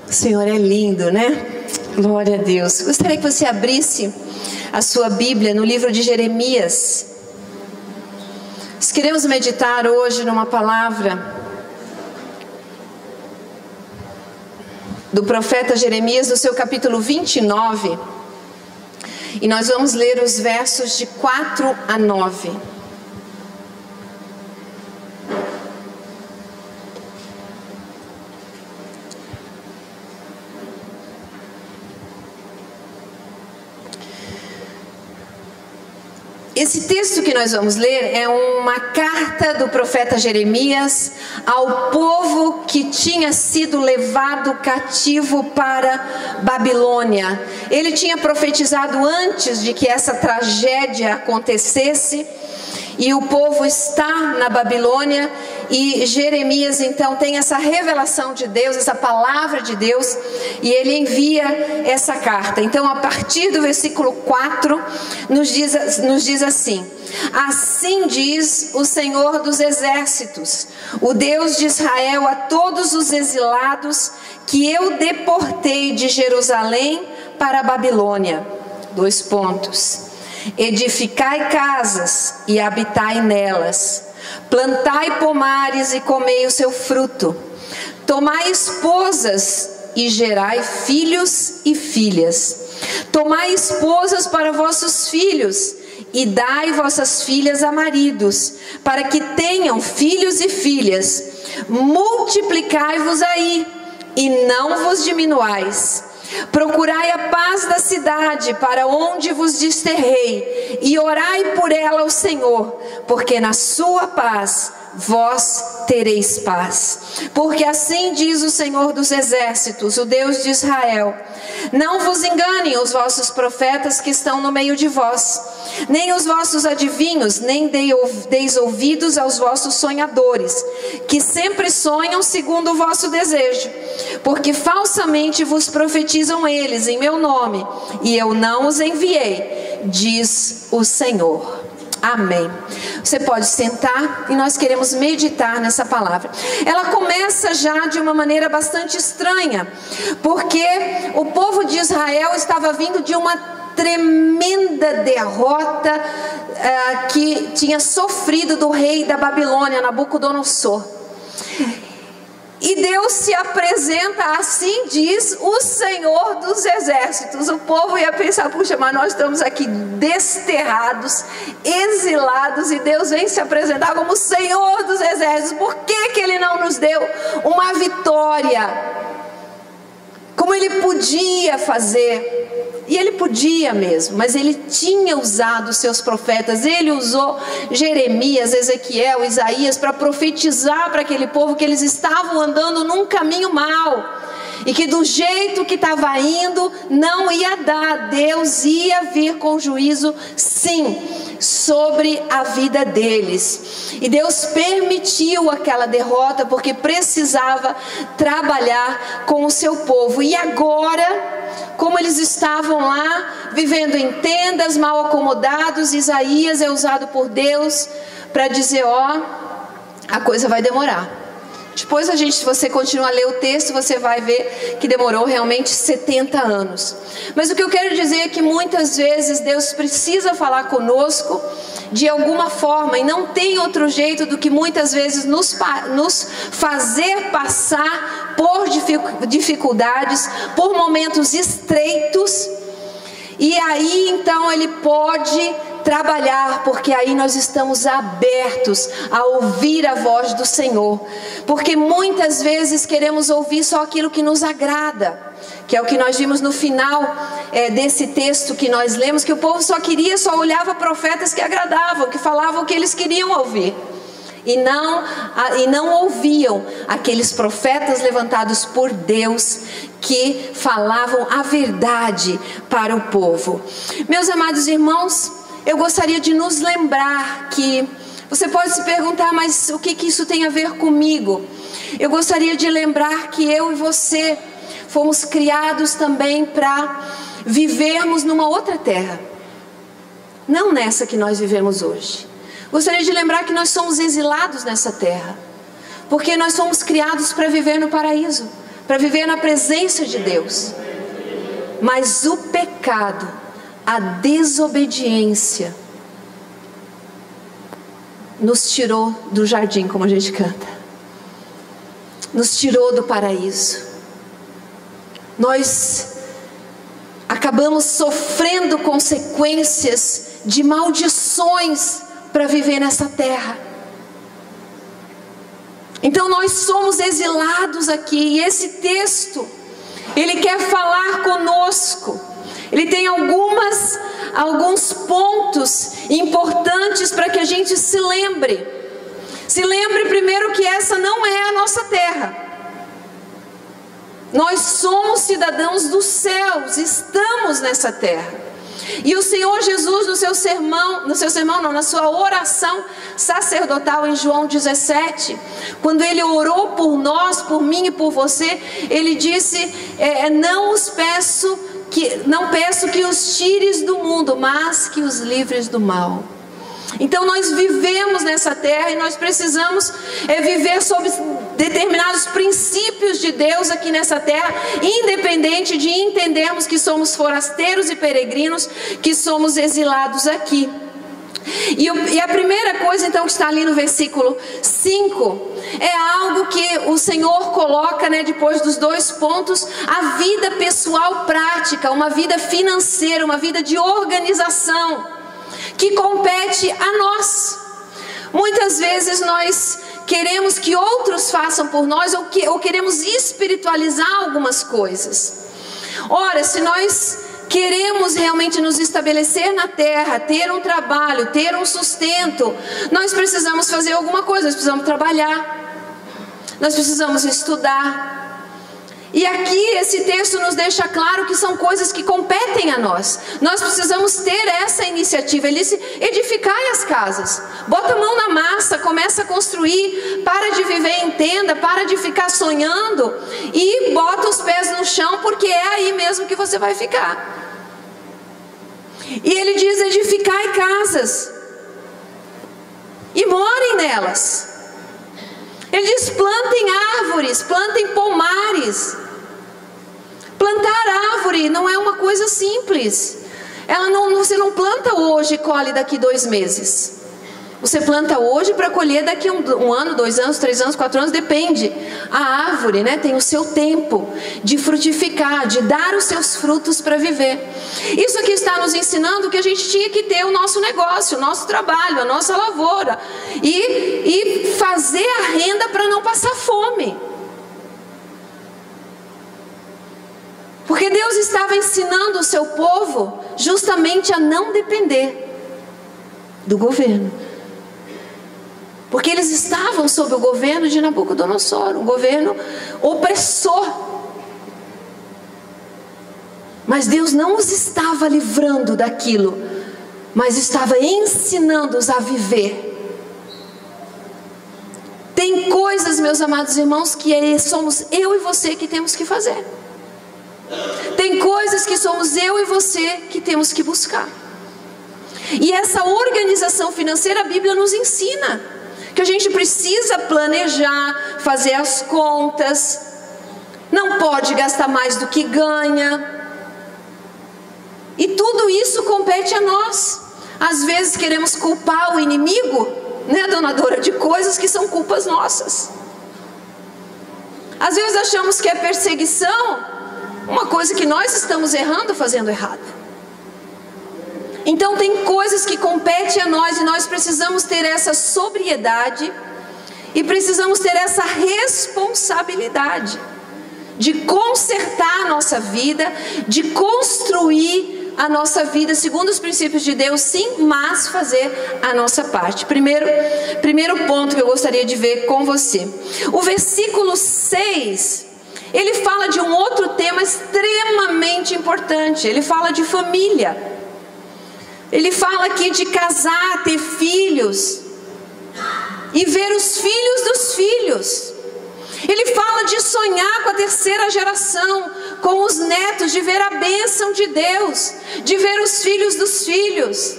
O Senhor é lindo, né? Glória a Deus. Gostaria que você abrisse a sua Bíblia no livro de Jeremias. Nós queremos meditar hoje numa palavra do profeta Jeremias, no seu capítulo 29. E nós vamos ler os versos de 4 a 9. Esse texto que nós vamos ler é uma carta do profeta Jeremias ao povo que tinha sido levado cativo para Babilônia. Ele tinha profetizado antes de que essa tragédia acontecesse, e o povo está na Babilônia, e Jeremias então tem essa revelação de Deus, essa palavra de Deus, e ele envia essa carta. Então, a partir do versículo 4, nos diz assim: assim diz o Senhor dos Exércitos, o Deus de Israel, a todos os exilados que eu deportei de Jerusalém para a Babilônia. Edificai casas e habitai nelas, plantai pomares e comei o seu fruto, tomai esposas e gerai filhos e filhas, tomai esposas para vossos filhos e dai vossas filhas a maridos, para que tenham filhos e filhas. Multiplicai-vos aí e não vos diminuais. Procurai a paz da cidade para onde vos desterrei, e orai por ela ao Senhor, porque na sua paz vós tereis paz. Porque assim diz o Senhor dos Exércitos, o Deus de Israel: não vos enganem os vossos profetas que estão no meio de vós, nem os vossos adivinhos, nem deis ouvidos aos vossos sonhadores, que sempre sonham segundo o vosso desejo, porque falsamente vos profetizam eles em meu nome, e eu não os enviei, diz o Senhor. Amém. Você pode sentar, e nós queremos meditar nessa palavra. Ela começa já de uma maneira bastante estranha, porque o povo de Israel estava vindo de uma tremenda derrota que tinha sofrido do rei da Babilônia, Nabucodonosor. E Deus se apresenta, assim diz o Senhor dos Exércitos. O povo ia pensar: puxa, mas nós estamos aqui desterrados, exilados, e Deus vem se apresentar como o Senhor dos Exércitos. Por que Ele não nos deu uma vitória, como Ele podia fazer? E Ele podia mesmo, mas Ele tinha usado os seus profetas. Ele usou Jeremias, Ezequiel, Isaías para profetizar para aquele povo que eles estavam andando num caminho mau, e que do jeito que estava indo não ia dar. Deus ia vir com juízo, sim, sobre a vida deles. E Deus permitiu aquela derrota porque precisava trabalhar com o seu povo. E agora, como eles estavam lá vivendo em tendas, mal acomodados, Isaías é usado por Deus para dizer: ó, a coisa vai demorar. Depois se você continuar a ler o texto, você vai ver que demorou realmente 70 anos. Mas o que eu quero dizer é que muitas vezes Deus precisa falar conosco de alguma forma, e não tem outro jeito do que muitas vezes nos fazer passar por dificuldades, por momentos estreitos. E aí então Ele pode trabalhar, porque aí nós estamos abertos a ouvir a voz do Senhor. Porque muitas vezes queremos ouvir só aquilo que nos agrada, que é o que nós vimos no final desse texto que nós lemos, que o povo só olhava profetas que agradavam, que falavam o que eles queriam ouvir, e não ouviam aqueles profetas levantados por Deus, que falavam a verdade para o povo. Meus amados irmãos, eu gostaria de nos lembrar que você pode se perguntar: mas o que isso tem a ver comigo? Eu gostaria de lembrar que eu e você fomos criados também para vivermos numa outra terra, não nessa que nós vivemos hoje. Gostaria de lembrar que nós somos exilados nessa terra, porque nós somos criados para viver no paraíso, para viver na presença de Deus. Mas o pecado, a desobediência, nos tirou do jardim, como a gente canta, nos tirou do paraíso. Nós acabamos sofrendo consequências de maldições para viver nessa terra. Então nós somos exilados aqui, e esse texto, ele quer falar conosco. Ele tem alguns pontos importantes para que a gente se lembre. Se lembre primeiro que essa não é a nossa terra. Nós somos cidadãos dos céus, estamos nessa terra. E o Senhor Jesus, na sua oração sacerdotal em João 17, quando ele orou por nós, por mim e por você, ele disse: não peço que os tires do mundo, mas que os livres do mal. Então nós vivemos nessa terra e nós precisamos viver sob determinados princípios de Deus aqui nessa terra, independente de entendermos que somos forasteiros e peregrinos, que somos exilados aqui. E a primeira coisa então que está ali no versículo 5 é algo que o Senhor coloca, depois dos 2 pontos: a vida pessoal prática, uma vida financeira, uma vida de organização, que compete a nós. Muitas vezes nós queremos que outros façam por nós, ou queremos espiritualizar algumas coisas. Ora, se nós queremos realmente nos estabelecer na terra, ter um trabalho, ter um sustento, nós precisamos fazer alguma coisa, nós precisamos trabalhar, nós precisamos estudar. E aqui esse texto nos deixa claro que são coisas que competem a nós. Nós precisamos ter essa iniciativa. Ele disse: edificai as casas, bota a mão na massa, começa a construir, para de viver em tenda, para de ficar sonhando, e bota os pés no chão, porque é aí mesmo que você vai ficar. E ele diz: edificai casas e morem nelas. Ele diz: plantem árvores, plantem pomares. Plantar árvore não é uma coisa simples. Você não planta hoje e colhe daqui 2 meses. Você planta hoje para colher daqui um ano, 2 anos, 3 anos, 4 anos, depende. A árvore, tem o seu tempo de frutificar, de dar os seus frutos para viver. Isso aqui está nos ensinando que a gente tinha que ter o nosso negócio, o nosso trabalho, a nossa lavoura, e fazer a renda para não passar fome. Porque Deus estava ensinando o seu povo justamente a não depender do governo. Porque eles estavam sob o governo de Nabucodonosor, um governo opressor. Mas Deus não os estava livrando daquilo, mas estava ensinando-os a viver. Tem coisas, meus amados irmãos, que somos eu e você que temos que fazer. Tem coisas que somos eu e você que temos que buscar. E essa organização financeira, a Bíblia nos ensina que a gente precisa planejar, fazer as contas, não pode gastar mais do que ganha. E tudo isso compete a nós. Às vezes queremos culpar o inimigo, dona Dora, de coisas que são culpas nossas. Às vezes achamos que é perseguição, uma coisa que nós estamos errando, fazendo errado. Então tem coisas que competem a nós, e nós precisamos ter essa sobriedade e precisamos ter essa responsabilidade de consertar a nossa vida, de construir a nossa vida segundo os princípios de Deus, sim, mas fazer a nossa parte. Primeiro ponto que eu gostaria de ver com você. O versículo 6, ele fala de um outro tema extremamente importante. Ele fala de família. Ele fala aqui de casar, ter filhos e ver os filhos dos filhos. Ele fala de sonhar com a 3ª geração, com os netos, de ver a bênção de Deus, de ver os filhos dos filhos.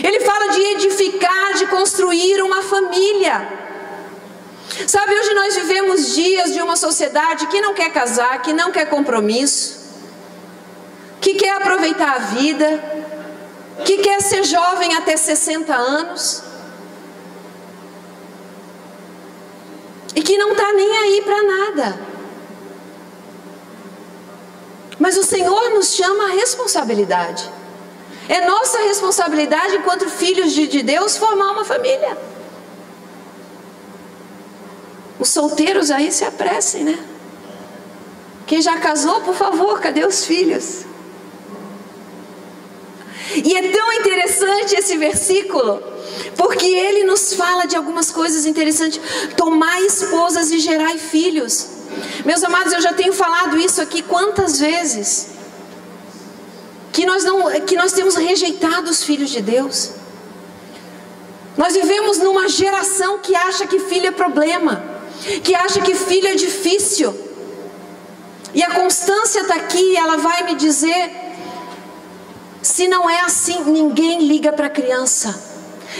Ele fala de edificar, de construir uma família. Sabe, hoje nós vivemos dias de uma sociedade que não quer casar, que não quer compromisso, que quer aproveitar a vida, que quer ser jovem até 60 anos e que não está nem aí para nada. Mas o Senhor nos chama a responsabilidade. É nossa responsabilidade, enquanto filhos de Deus, formar uma família. Os solteiros aí se apressem, né? Quem já casou, por favor, cadê os filhos? E é tão interessante esse versículo, porque ele nos fala de algumas coisas interessantes. Tomai esposas e gerai filhos. Meus amados, eu já tenho falado isso aqui quantas vezes, que nós temos rejeitado os filhos de Deus. Nós vivemos numa geração que acha que filho é problema, que acha que filho é difícil. E a Constância está aqui, ela vai me dizer: se não é assim, ninguém liga para a criança.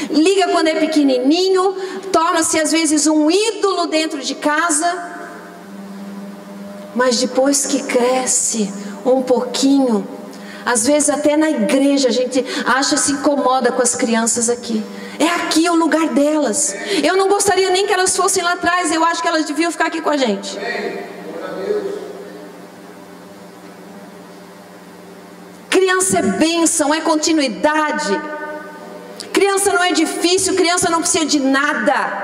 Liga quando é pequenininho, torna-se às vezes um ídolo dentro de casa, mas depois que cresce um pouquinho, às vezes até na igreja a gente acha, se incomoda com as crianças aqui. É aqui o lugar delas. Eu não gostaria nem que elas fossem lá atrás, eu acho que elas deviam ficar aqui com a gente. Criança é bênção, é continuidade. Criança não é difícil, criança não precisa de nada.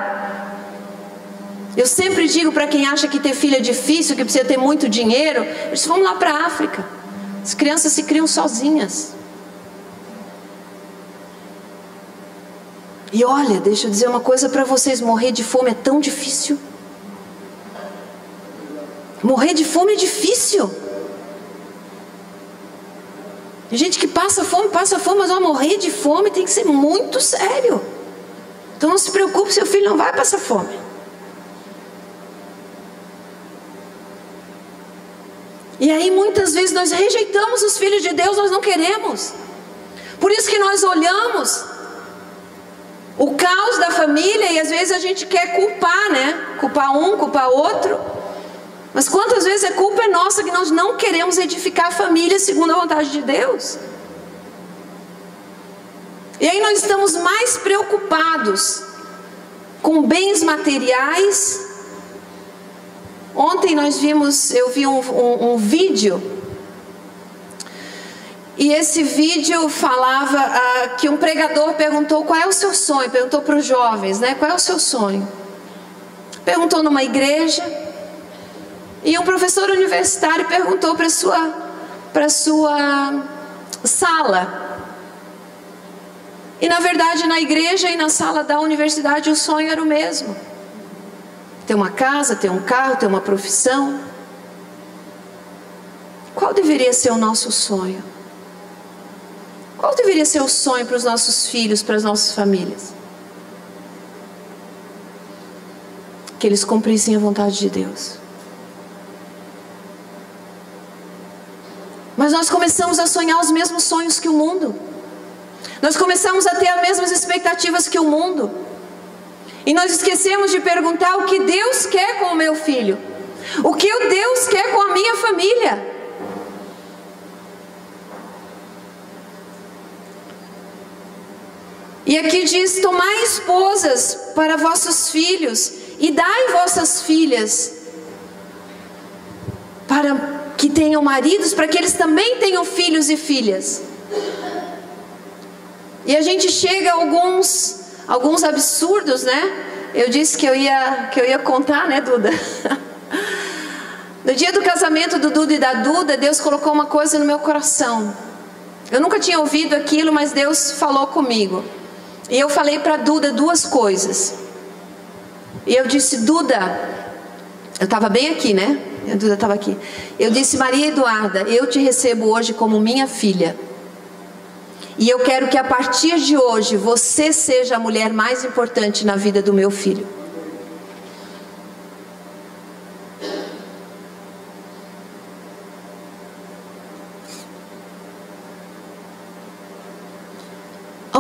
Eu sempre digo para quem acha que ter filho é difícil, que precisa ter muito dinheiro, eles vão lá para a África. As crianças se criam sozinhas. E olha, deixa eu dizer uma coisa para vocês: morrer de fome é tão difícil. Morrer de fome é difícil. Tem gente que passa fome, mas morrer de fome tem que ser muito sério. Então não se preocupe, seu filho não vai passar fome. E aí muitas vezes nós rejeitamos os filhos de Deus, nós não queremos. Por isso que nós olhamos o caos da família e às vezes a gente quer culpar, né? Culpar um, culpar outro. Mas quantas vezes a culpa é nossa, que nós não queremos edificar a família segundo a vontade de Deus. E aí nós estamos mais preocupados com bens materiais. Ontem eu vi um vídeo, e esse vídeo falava que um pregador perguntou: qual é o seu sonho? Perguntou para os jovens, né? Qual é o seu sonho? Perguntou numa igreja, e um professor universitário perguntou para sua sala. E na verdade, na igreja e na sala da universidade, o sonho era o mesmo: ter uma casa, ter um carro, ter uma profissão. Qual deveria ser o nosso sonho? Qual deveria ser o sonho para os nossos filhos, para as nossas famílias? Que eles cumprissem a vontade de Deus. Mas nós começamos a sonhar os mesmos sonhos que o mundo. Nós começamos a ter as mesmas expectativas que o mundo. E nós esquecemos de perguntar: o que Deus quer com o meu filho? O que Deus quer com a minha família? E aqui diz: tomai esposas para vossos filhos e dai vossas filhas para que tenham maridos, para que eles também tenham filhos e filhas. E a gente chega a alguns absurdos, né? Eu disse que eu ia contar, né, Duda? No dia do casamento do Duda e da Duda, Deus colocou uma coisa no meu coração. Eu nunca tinha ouvido aquilo, mas Deus falou comigo. E eu falei para Duda duas coisas. E eu disse: Duda, eu estava bem aqui, né? A Duda estava aqui. Eu disse: Maria Eduarda, eu te recebo hoje como minha filha. E eu quero que a partir de hoje você seja a mulher mais importante na vida do meu filho.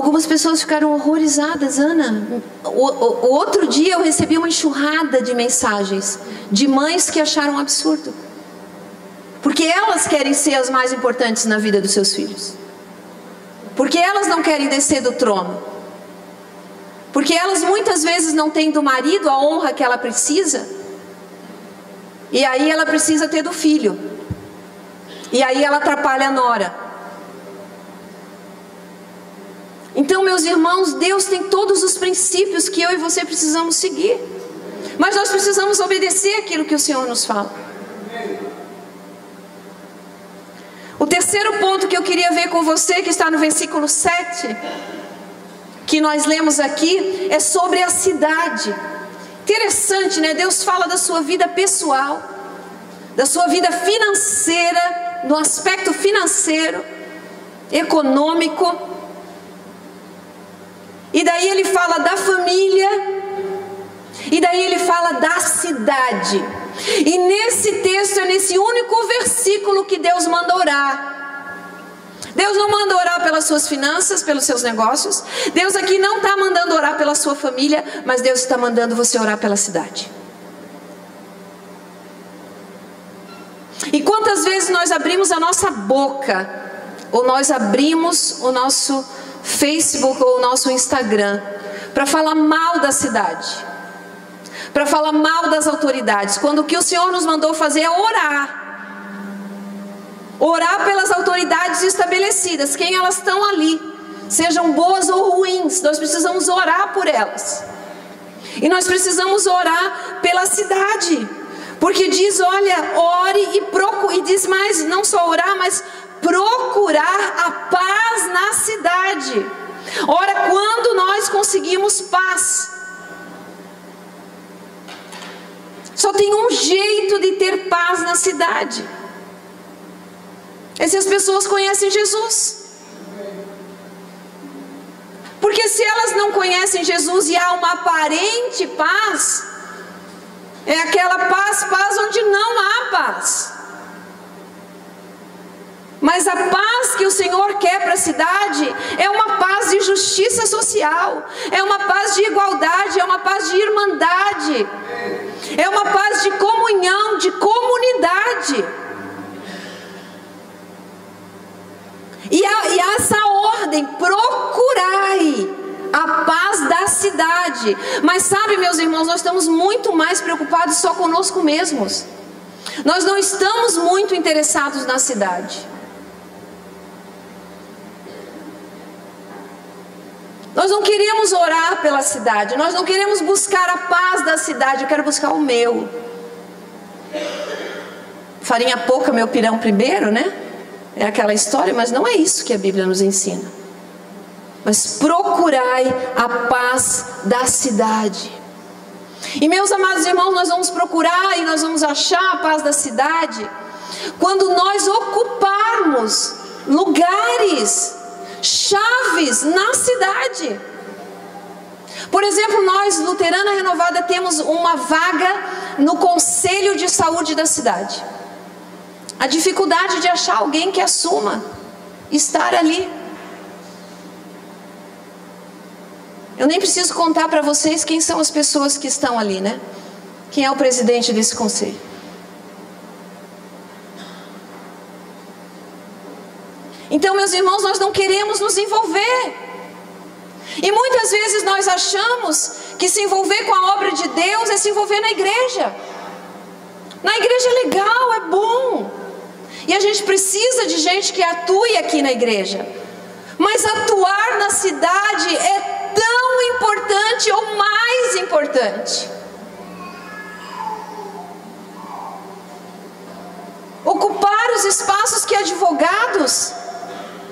Algumas pessoas ficaram horrorizadas. Ana, o outro dia eu recebi uma enxurrada de mensagens de mães que acharam um absurdo, porque elas querem ser as mais importantes na vida dos seus filhos, porque elas não querem descer do trono, porque elas muitas vezes não têm do marido a honra que ela precisa, e aí ela precisa ter do filho, e aí ela atrapalha a nora. Então, meus irmãos, Deus tem todos os princípios que eu e você precisamos seguir, mas nós precisamos obedecer aquilo que o Senhor nos fala. O terceiro ponto que eu queria ver com você, que está no versículo 7, que nós lemos aqui, é sobre a cidade. Interessante, né? Deus fala da sua vida pessoal, da sua vida financeira, no aspecto financeiro, econômico. E daí ele fala da família, e daí ele fala da cidade. E nesse texto, é nesse único versículo que Deus manda orar. Deus não manda orar pelas suas finanças, pelos seus negócios. Deus aqui não está mandando orar pela sua família, mas Deus está mandando você orar pela cidade. E quantas vezes nós abrimos a nossa boca, ou nós abrimos o nosso Facebook ou o nosso Instagram para falar mal da cidade, para falar mal das autoridades, quando o que o Senhor nos mandou fazer é orar pelas autoridades estabelecidas, quem elas estão ali, sejam boas ou ruins, nós precisamos orar por elas. E nós precisamos orar pela cidade, porque diz, olha, ore e procure, e diz mais, não só orar, mas procurar a paz na cidade. Ora, quando nós conseguimos paz? Só tem um jeito de ter paz na cidade, é se as pessoas conhecem Jesus. Porque se elas não conhecem Jesus e há uma aparente paz, é aquela paz onde não há paz. Mas a paz que o Senhor quer para a cidade é uma paz de justiça social, é uma paz de igualdade, é uma paz de irmandade, é uma paz de comunhão, de comunidade. E há essa ordem, procurai a paz da cidade. Mas sabe, meus irmãos, nós estamos muito mais preocupados só conosco mesmos. Nós não estamos muito interessados na cidade. Nós não queremos orar pela cidade, nós não queremos buscar a paz da cidade, eu quero buscar o meu. Farinha pouca, meu pirão primeiro, né? É aquela história, mas não é isso que a Bíblia nos ensina. Mas procurai a paz da cidade. E meus amados irmãos, nós vamos procurar e nós vamos achar a paz da cidade quando nós ocuparmos lugares chaves na cidade. Por exemplo, nós, Luterana Renovada, temos uma vaga no Conselho de Saúde da cidade. A dificuldade de achar alguém que assuma estar ali. Eu nem preciso contar para vocês quem são as pessoas que estão ali, né? Quem é o presidente desse conselho? Então, meus irmãos, nós não queremos nos envolver. E muitas vezes nós achamos que se envolver com a obra de Deus é se envolver na igreja. Na igreja é legal, é bom. E a gente precisa de gente que atue aqui na igreja. Mas atuar na cidade é tão importante ou mais importante. Ocupar os espaços que advogados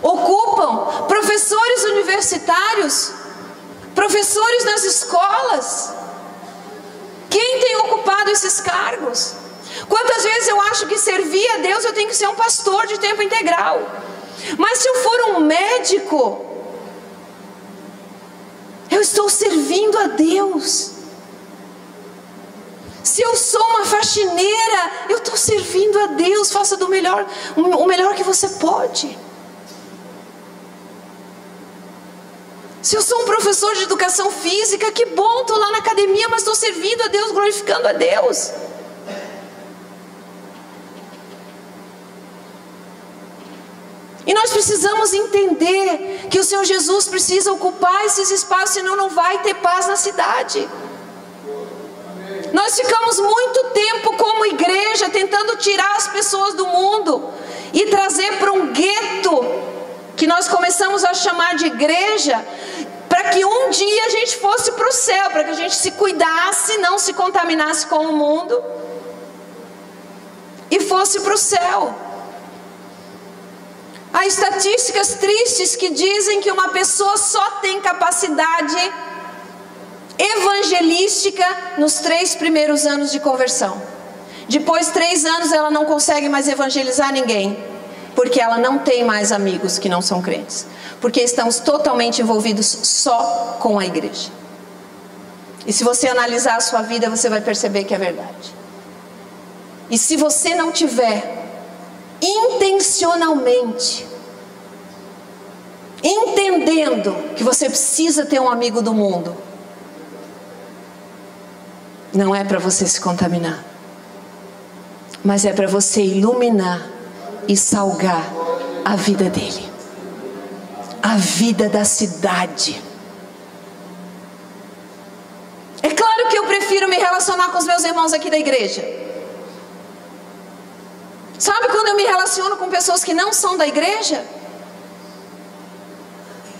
ocupam, professores universitários, professores nas escolas. Quem tem ocupado esses cargos? Quantas vezes eu acho que servir a Deus eu tenho que ser um pastor de tempo integral. Mas se eu for um médico, eu estou servindo a Deus. Se eu sou uma faxineira, eu estou servindo a Deus. Faça o melhor que você pode. Se eu sou um professor de educação física, que bom, estou lá na academia, mas estou servindo a Deus, glorificando a Deus. E nós precisamos entender que o Senhor Jesus precisa ocupar esses espaços, senão não vai ter paz na cidade. Nós ficamos muito tempo como igreja tentando tirar as pessoas do mundo e trazer para um gueto que nós começamos a chamar de igreja, para que um dia a gente fosse para o céu, para que a gente se cuidasse, não se contaminasse com o mundo e fosse para o céu. Há estatísticas tristes que dizem que uma pessoa só tem capacidade evangelística nos 3 primeiros anos de conversão. Depois de 3 anos ela não consegue mais evangelizar ninguém, porque ela não tem mais amigos que não são crentes, porque estamos totalmente envolvidos só com a igreja. E se você analisar a sua vida, você vai perceber que é verdade. E se você não tiver intencionalmente entendendo que você precisa ter um amigo do mundo, não é para você se contaminar, mas é para você iluminar e salgar a vida dele, a vida da cidade. É claro que eu prefiro me relacionar com os meus irmãos aqui da igreja. Sabe quando eu me relaciono com pessoas que não são da igreja?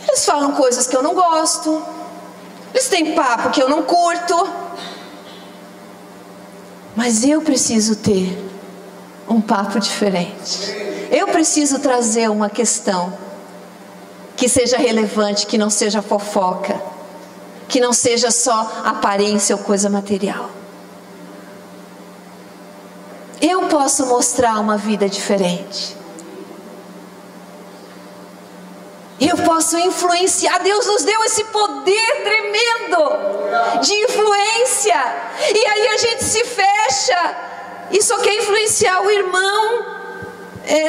Eles falam coisas que eu não gosto, eles têm papo que eu não curto, mas eu preciso ter um papo diferente. Eu preciso trazer uma questão que seja relevante, que não seja fofoca, que não seja só aparência ou coisa material. Eu posso mostrar uma vida diferente. Eu posso influenciar. Deus nos deu esse poder tremendo de influência. E aí a gente se fecha e só quer influenciar o irmão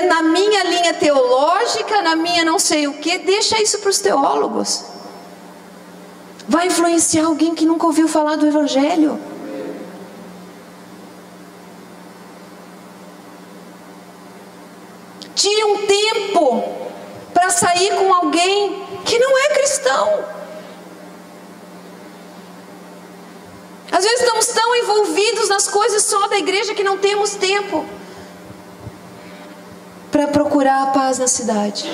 na minha linha teológica, na minha não sei o que. Deixa isso para os teólogos. Vai influenciar alguém que nunca ouviu falar do Evangelho. Tire um tempo para sair com alguém que não é cristão. Às vezes estamos tão envolvidos nas coisas só da igreja que não temos tempo para procurar a paz na cidade.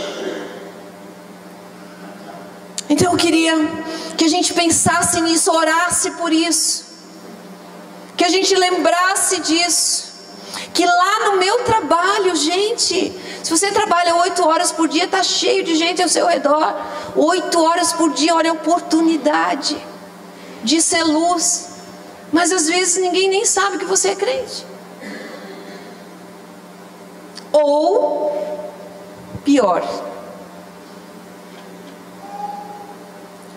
Então eu queria que a gente pensasse nisso, orasse por isso, que a gente lembrasse disso, que lá no meu trabalho, gente, se você trabalha 8 horas por dia, está cheio de gente ao seu redor. 8 horas por dia, olha a oportunidade de ser luz. Mas às vezes ninguém nem sabe que você é crente. Ou pior,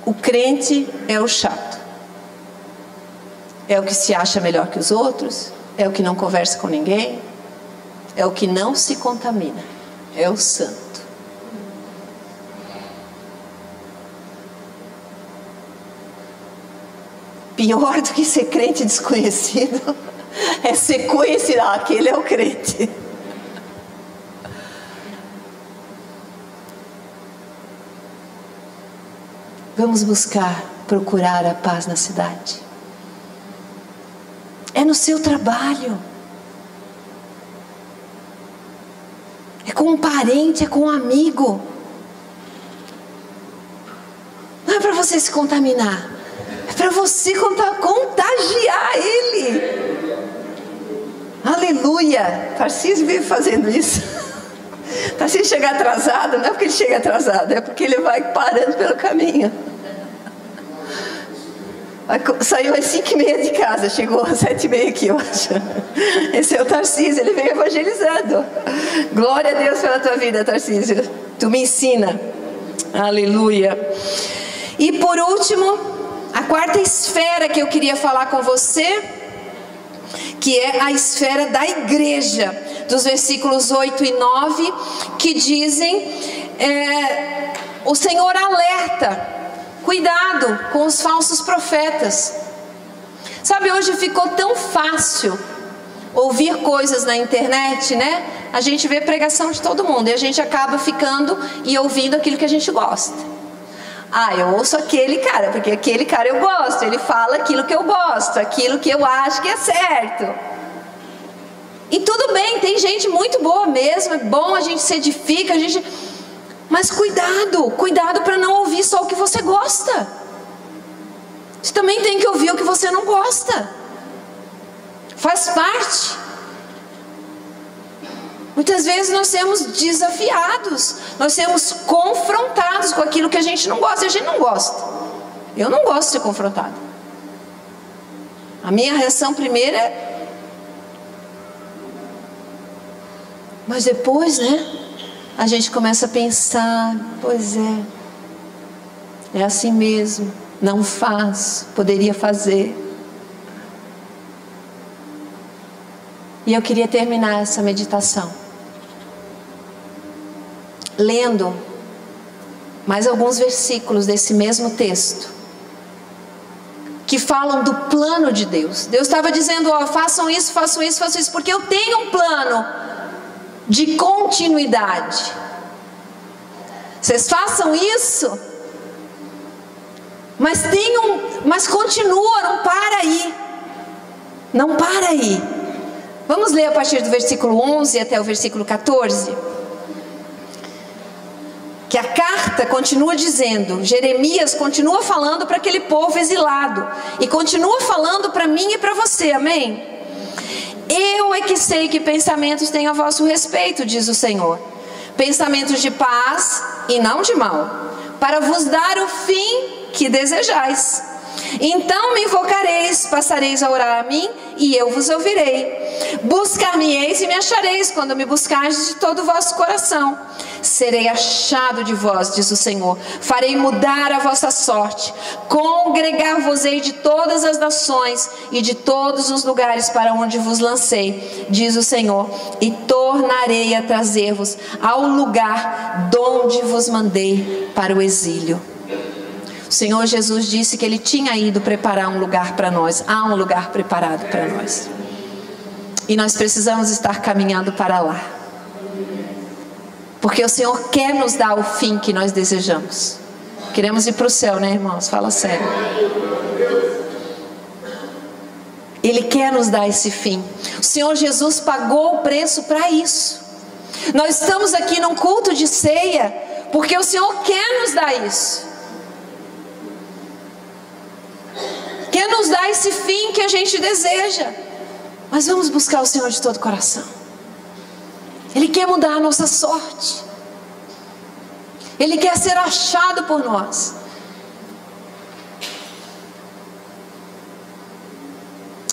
o crente é o chato, é o que se acha melhor que os outros, é o que não conversa com ninguém, é o que não se contamina, é o santo. Pior do que ser crente desconhecido é ser conhecido. Aquele é o crente. Vamos procurar a paz na cidade. É no seu trabalho, é com um parente, é com um amigo. Não é para você se contaminar, é para você contagiar ele. Aleluia. Tarcísio vive fazendo isso. Tarcísio chega atrasado, não é porque ele chega atrasado, é porque ele vai parando pelo caminho. Saiu às 5h30 de casa, chegou às 7h30 aqui, eu acho. Esse é o Tarcísio, ele vem evangelizando. Glória a Deus pela tua vida, Tarcísio. Tu me ensina. Aleluia. E por último, a quarta esfera que eu queria falar com você, que é a esfera da igreja, dos versículos 8 e 9, que dizem, o Senhor alerta Cuidado com os falsos profetas. Sabe, hoje ficou tão fácil ouvir coisas na internet, né? A gente vê pregação de todo mundo e a gente acaba ficando e ouvindo aquilo que a gente gosta. Eu ouço aquele cara, porque aquele cara eu gosto, ele fala aquilo que eu gosto, aquilo que eu acho que é certo. E tudo bem, tem gente muito boa mesmo, é bom, a gente se edifica, mas cuidado para não ouvir só o que você gosta. Você também tem que ouvir o que você não gosta. Faz parte. Muitas vezes nós somos desafiados, nós somos confrontados com aquilo que a gente não gosta. E a gente não gosta. Eu não gosto de ser confrontado. A minha reação primeira é... Mas depois, né? A gente começa a pensar, pois é assim mesmo, não faço, poderia fazer. E eu queria terminar essa meditação lendo mais alguns versículos desse mesmo texto, que falam do plano de Deus. Deus estava dizendo, façam isso, porque eu tenho um plano de continuidade. Vocês façam isso, mas continua, não para aí. Vamos ler a partir do versículo 11 até o versículo 14. Que a carta continua dizendo, Jeremias continua falando para aquele povo exilado, e continua falando para mim e para você, amém? Eu é que sei que pensamentos tenho a vosso respeito, diz o Senhor, pensamentos de paz e não de mal, para vos dar o fim que desejais. Então me invocareis, passareis a orar a mim, e eu vos ouvirei. Buscar-me-eis e me achareis, quando me buscardes de todo o vosso coração. Serei achado de vós, diz o Senhor. Farei mudar a vossa sorte. Congregar-vos-ei de todas as nações e de todos os lugares para onde vos lancei, diz o Senhor. E tornarei a trazer-vos ao lugar donde vos mandei para o exílio. O Senhor Jesus disse que Ele tinha ido preparar um lugar para nós. Há um lugar preparado para nós. E nós precisamos estar caminhando para lá. Porque o Senhor quer nos dar o fim que nós desejamos. Queremos ir para o céu, né, irmãos? Fala sério. Ele quer nos dar esse fim. O Senhor Jesus pagou o preço para isso. Nós estamos aqui num culto de ceia porque o Senhor quer nos dar isso. Quer nos dar esse fim que a gente deseja. Mas vamos buscar o Senhor de todo o coração. Ele quer mudar a nossa sorte. Ele quer ser achado por nós.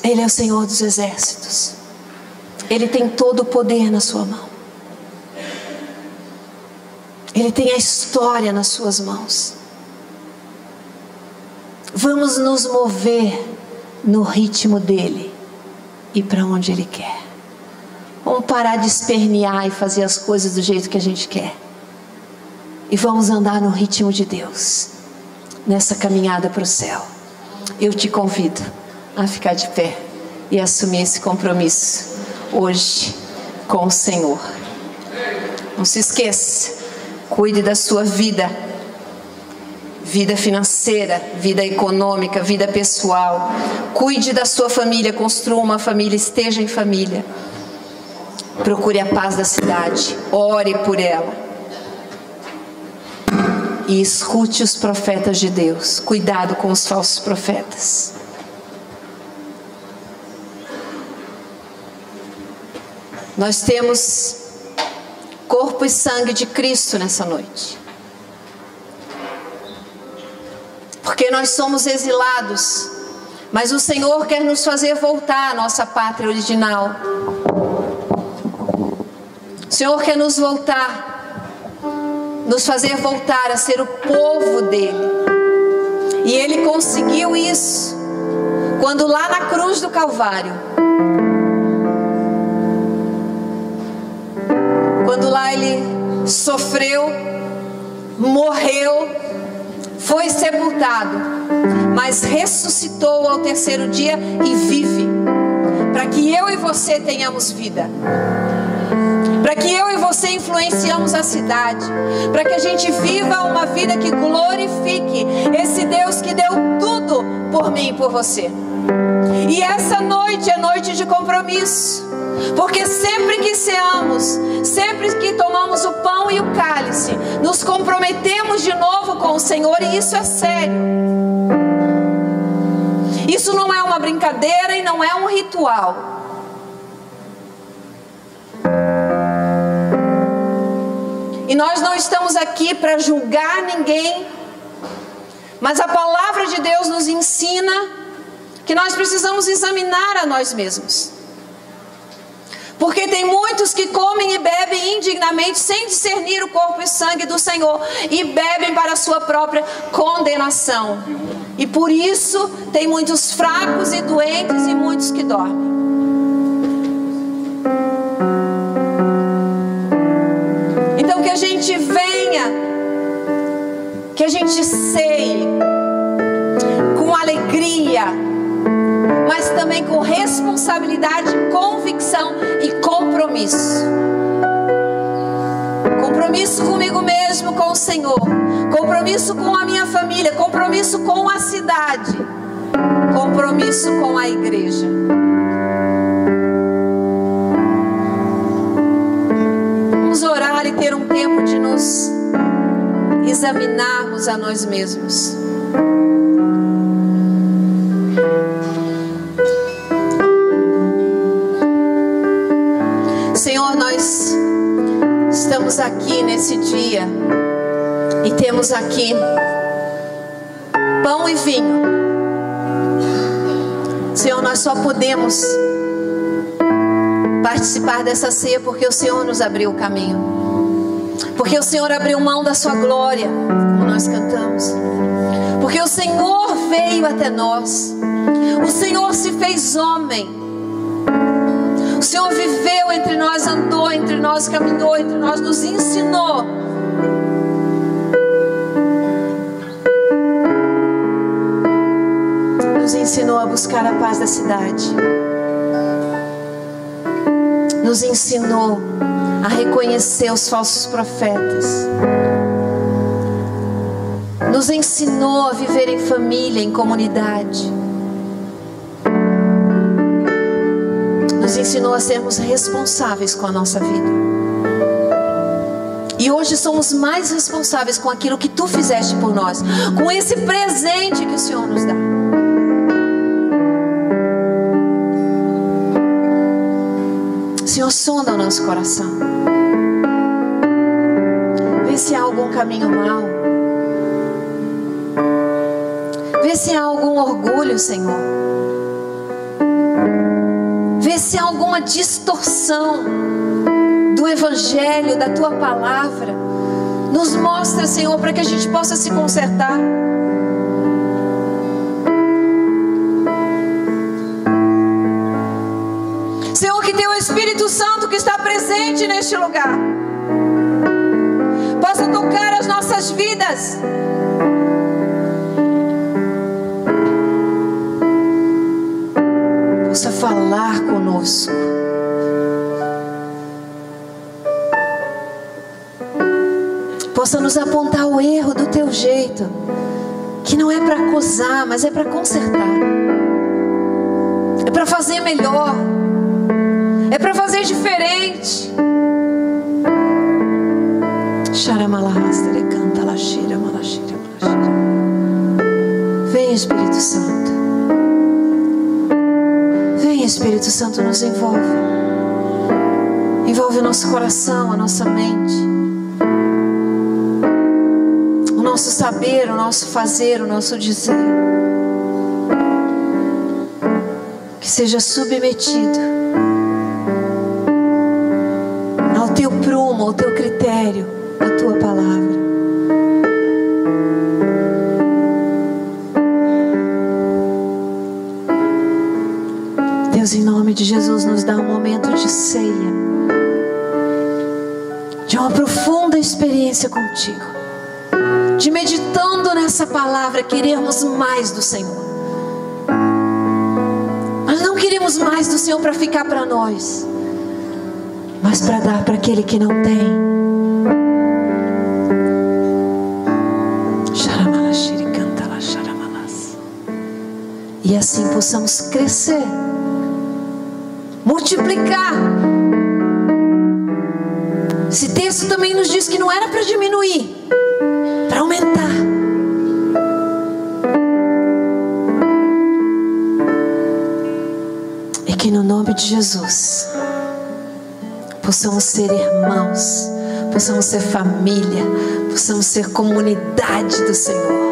Ele é o Senhor dos exércitos. Ele tem todo o poder na sua mão. Ele tem a história nas suas mãos. Vamos nos mover no ritmo dele e para onde ele quer. Vamos parar de espernear e fazer as coisas do jeito que a gente quer. E vamos andar no ritmo de Deus, nessa caminhada para o céu. Eu te convido a ficar de pé e assumir esse compromisso hoje com o Senhor. Não se esqueça, cuide da sua vida. Vida financeira, vida econômica, vida pessoal. Cuide da sua família, construa uma família, esteja em família. Procure a paz da cidade, ore por ela. E escute os profetas de Deus. Cuidado com os falsos profetas. Nós temos corpo e sangue de Cristo nessa noite. Porque nós somos exilados, mas o Senhor quer nos fazer voltar à nossa pátria original. O Senhor quer nos fazer voltar a ser o povo dele. E Ele conseguiu isso quando lá na cruz do Calvário, quando lá Ele sofreu, morreu, foi sepultado, mas ressuscitou ao terceiro dia e vive, para que eu e você tenhamos vida, para que eu e você influenciamos a cidade, para que a gente viva uma vida que glorifique esse Deus que deu tudo por mim e por você. E essa noite é noite de compromisso, porque sempre que ceamos, sempre que tomamos o pão e o cálice, nos comprometemos de novo com o Senhor, e isso é sério. Isso não é uma brincadeira e não é um ritual. E nós não estamos aqui para julgar ninguém, mas a palavra de Deus nos ensina que nós precisamos examinar a nós mesmos. Porque tem muitos que comem e bebem indignamente, sem discernir o corpo e sangue do Senhor, e bebem para a sua própria condenação. E por isso tem muitos fracos e doentes e muitos que dormem. Então que a gente venha, que a gente ceie com alegria, mas também com responsabilidade, convicção e compromisso. Compromisso comigo mesmo, com o Senhor. Compromisso com a minha família. Compromisso com a cidade. Compromisso com a igreja. Vamos orar e ter um tempo de nos examinarmos a nós mesmos. Senhor, nós estamos aqui nesse dia e temos aqui pão e vinho. Senhor, nós só podemos participar dessa ceia porque o Senhor nos abriu o caminho, porque o Senhor abriu mão da sua glória, como nós cantamos, porque o Senhor veio até nós, o Senhor se fez homem. O Senhor viveu entre nós, andou entre nós, caminhou entre nós, nos ensinou. Nos ensinou a buscar a paz da cidade. Nos ensinou a reconhecer os falsos profetas. Nos ensinou a viver em família, em comunidade. Nos ensinou a sermos responsáveis com a nossa vida. E hoje somos mais responsáveis com aquilo que Tu fizeste por nós, com esse presente que o Senhor nos dá. Senhor, sonda o nosso coração. Vê se há algum caminho mau. Vê se há algum orgulho, Senhor. Vê se há alguma distorção do Evangelho, da Tua Palavra. Nos mostra, Senhor, para que a gente possa se consertar. Senhor, que Teu Espírito Santo que está presente neste lugar possa tocar as nossas vidas. Possa falar conosco. Possa nos apontar o erro do Teu jeito, que não é para acusar, mas é para consertar, é para fazer melhor, é para fazer diferente. Vem, Espírito Santo. Vem, Espírito Santo, nos envolve. Envolve o nosso coração, a nossa mente, o nosso saber, o nosso fazer, o nosso dizer. Que seja submetido ao Teu prumo, ao Teu critério, à Tua palavra. Deus, em nome de Jesus, nos dá um momento de ceia, de uma profunda experiência contigo, de meditando nessa nessa palavra queremos mais do Senhor. Nós não queremos mais do Senhor para ficar para nós, mas para dar para aquele que não tem. E assim possamos crescer, multiplicar. Esse texto também nos diz que não era para diminuir, para aumentar. E que no nome de Jesus possamos ser irmãos, possamos ser família, possamos ser comunidade do Senhor.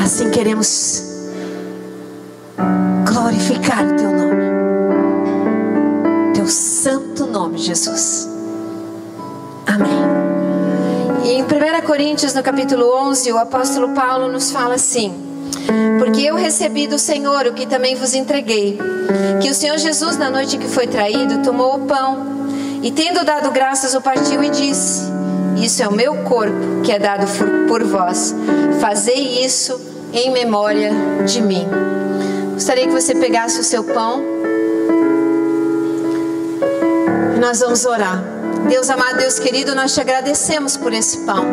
Assim queremos glorificar o Teu nome, Teu santo nome, Jesus. Amém. E em 1 Coríntios, no capítulo 11, o apóstolo Paulo nos fala assim: porque eu recebi do Senhor o que também vos entreguei, que o Senhor Jesus, na noite em que foi traído, tomou o pão e, tendo dado graças, o partiu e disse: isso é o meu corpo, que é dado por vós. Fazei isso em memória de mim. Gostaria que você pegasse o seu pão e nós vamos orar. Deus amado, Deus querido, nós te agradecemos por esse pão.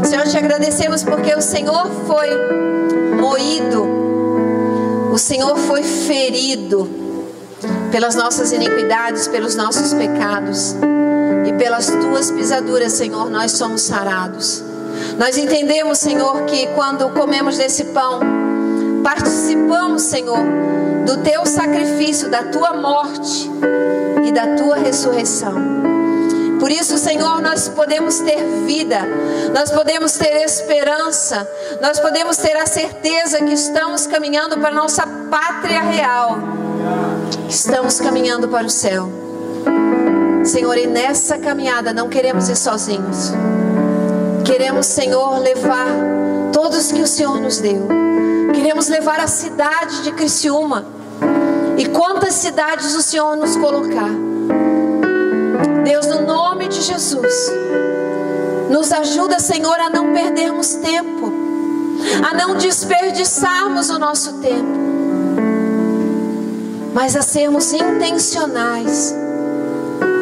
Senhor, te agradecemos porque o Senhor foi moído, o Senhor foi ferido pelas nossas iniquidades, pelos nossos pecados, e pelas tuas pisaduras, Senhor, nós somos sarados. Nós entendemos, Senhor, que quando comemos desse pão, participamos, Senhor, do teu sacrifício, da tua morte e da tua ressurreição. Por isso, Senhor, nós podemos ter vida, nós podemos ter esperança, nós podemos ter a certeza que estamos caminhando para a nossa pátria real, estamos caminhando para o céu. Senhor, e nessa caminhada não queremos ir sozinhos. Queremos, Senhor, levar todos que o Senhor nos deu. Queremos levar a cidade de Criciúma e quantas cidades o Senhor nos colocar. Deus, no nome de Jesus, nos ajuda, Senhor, a não perdermos tempo, a não desperdiçarmos o nosso tempo, mas a sermos intencionais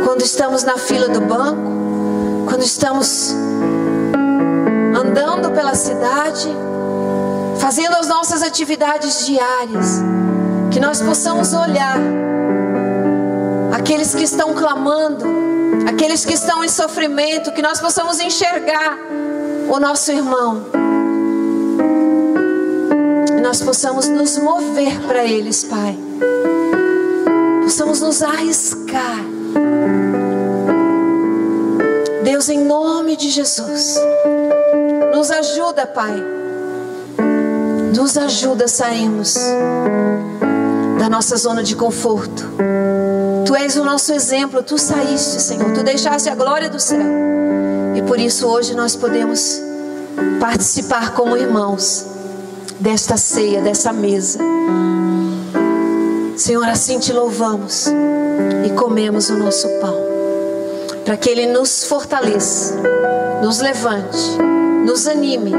quando estamos na fila do banco, quando estamos andando pela cidade, fazendo as nossas atividades diárias, que nós possamos olhar aqueles que estão clamando, aqueles que estão em sofrimento, que nós possamos enxergar o nosso irmão, e nós possamos nos mover para eles, Pai, possamos nos arriscar. Deus, em nome de Jesus, nos ajuda, Pai, nos ajuda a sairmos da nossa zona de conforto. Tu és o nosso exemplo, Tu saíste, Senhor, Tu deixaste a glória do céu, e por isso hoje nós podemos participar como irmãos desta ceia, dessa mesa. Senhor, assim Te louvamos e comemos o nosso pão, para que Ele nos fortaleça, nos levante, nos anime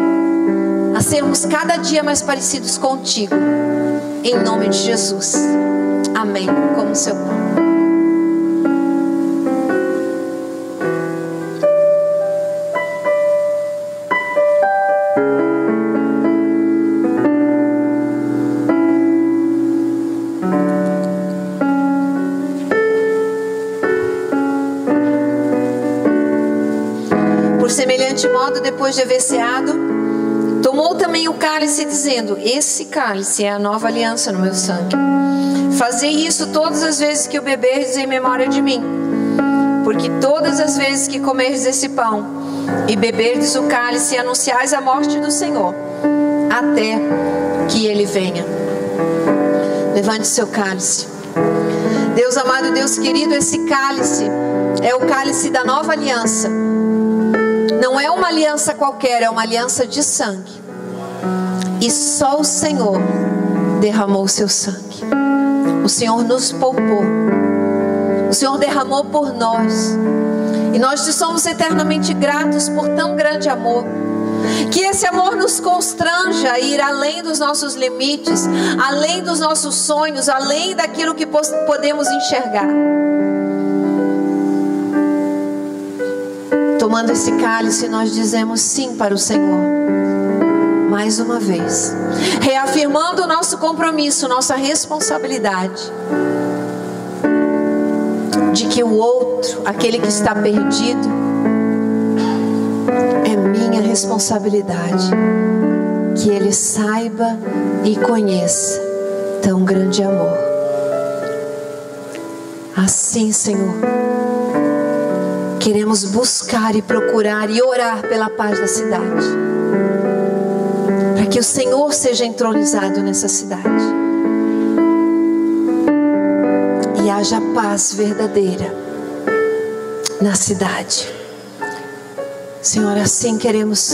a sermos cada dia mais parecidos contigo, em nome de Jesus. Amém. Como o seu pão. Por semelhante modo, depois de haver ceado, tomou também o cálice, dizendo: esse cálice é a nova aliança no meu sangue. Fazei isso todas as vezes que o beberdes em memória de mim. Porque todas as vezes que comerdes esse pão e beberdes o cálice, anunciais a morte do Senhor, até que Ele venha. Levante seu cálice. Deus amado, Deus querido, esse cálice é o cálice da nova aliança. Não é uma aliança qualquer, é uma aliança de sangue. E só o Senhor derramou o seu sangue. O Senhor nos poupou. O Senhor derramou por nós. E nós te somos eternamente gratos por tão grande amor. Que esse amor nos constranja a ir além dos nossos limites, além dos nossos sonhos, além daquilo que podemos enxergar. Tomando esse cálice, nós dizemos sim para o Senhor. Mais uma vez, reafirmando o nosso compromisso, nossa responsabilidade, de que o outro, aquele que está perdido, é minha responsabilidade. Que ele saiba e conheça tão grande amor. Assim, Senhor, queremos buscar e procurar e orar pela paz da cidade, para que o Senhor seja entronizado nessa cidade e haja paz verdadeira na cidade. Senhor, assim queremos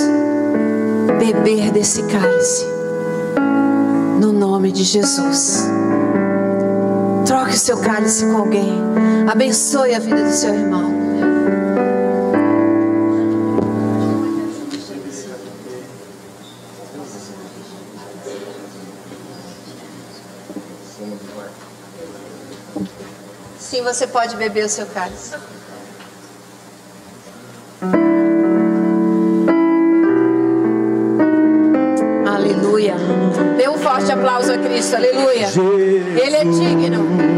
beber desse cálice, no nome de Jesus. Troque o seu cálice com alguém, abençoe a vida do seu irmão. Sim, você pode beber o seu cálice. Aleluia. Dê um forte aplauso a Cristo. Aleluia. Ele é digno.